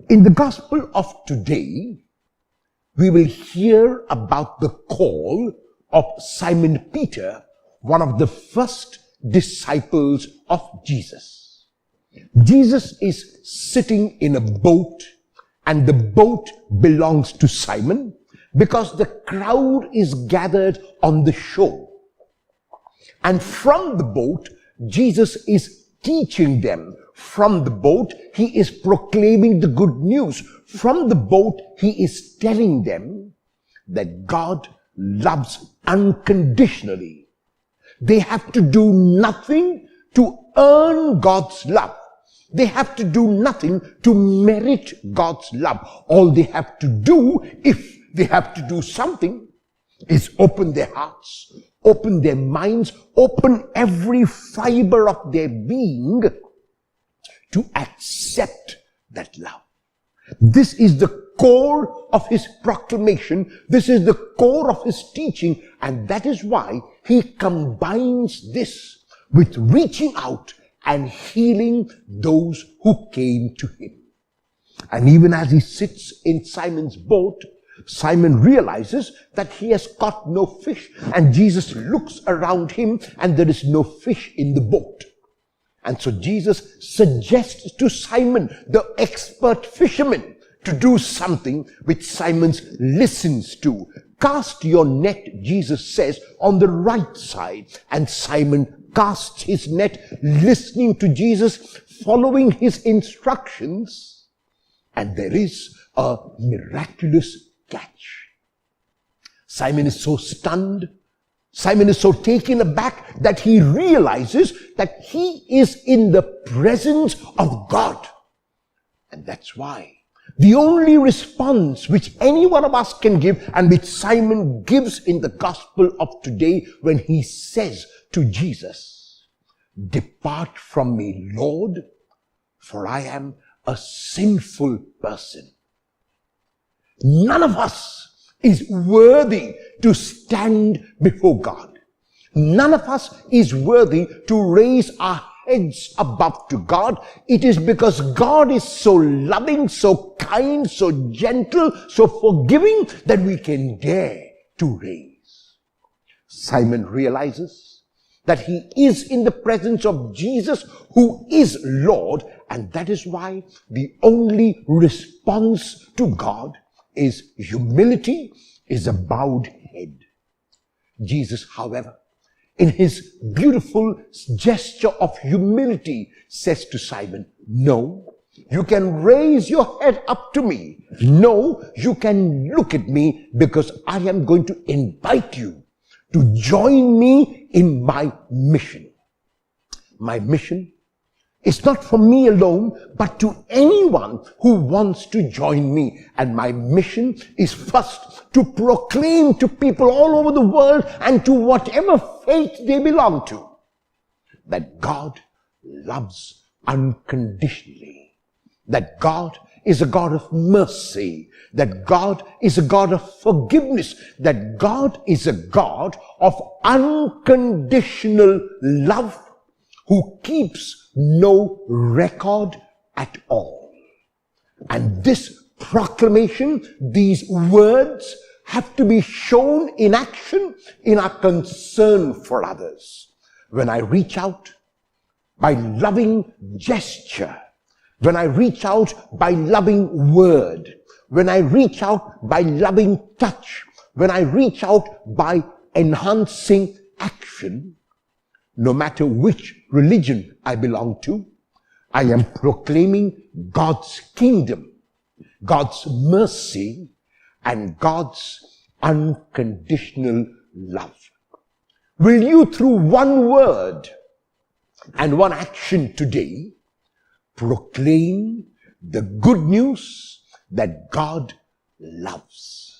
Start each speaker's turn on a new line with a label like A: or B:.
A: In the gospel of today, we will hear about the call of Simon Peter, one of the first disciples of Jesus. Jesus is sitting in a boat, and the boat belongs to Simon because the crowd is gathered on the shore. And from the boat, Jesus is teaching them. From the boat, he is proclaiming the good news. From the boat, he is telling them that God loves unconditionally. They have to do nothing to earn God's love. They have to do nothing to merit God's love. All they have to do, if they have to do something, is open their hearts, open their minds, open every fiber of their being to accept that love. This is the core of his proclamation. This is the core of his teaching. And that is why he combines this with reaching out and healing those who came to him. And even as he sits in Simon's boat, Simon realizes that he has caught no fish. And Jesus looks around him and there is no fish in the boat. And so Jesus suggests to Simon, the expert fisherman, to do something which Simon listens to. Cast your net, Jesus says, on the right side. And Simon casts his net, listening to Jesus, following his instructions. And there is a miraculous catch. Simon is so stunned. Simon is so taken aback that he realizes that he is in the presence of God. And that's why the only response which any one of us can give, and which Simon gives in the gospel of today when he says to Jesus, "Depart from me, Lord, for I am a sinful person." None of us is worthy to stand before God. None of us is worthy to raise our heads above to God. It is because God is so loving, so kind, so gentle, so forgiving that we can dare to raise. Simon realizes that he is in the presence of Jesus, who is Lord, and that is why the only response to God is humility, is a bowed head. Jesus, however, in his beautiful gesture of humility, says to Simon, "No, you can raise your head up to me. No, you can look at me, because I am going to invite you to join me in my mission." My mission is not for me alone, but to anyone who wants to join me. And my mission is first to proclaim to people all over the world and to whatever faith they belong to, that God loves unconditionally, that God is a God of mercy, that God is a God of forgiveness, that God is a God of unconditional love, who keeps no record at all. And this proclamation, these words, have to be shown in action in our concern for others. When I reach out by loving gesture, when I reach out by loving word, when I reach out by loving touch, when I reach out by enhancing action, no matter which religion I belong to, I am proclaiming God's kingdom, God's mercy, and God's unconditional love. Will you, through one word and one action today, proclaim the good news that God loves?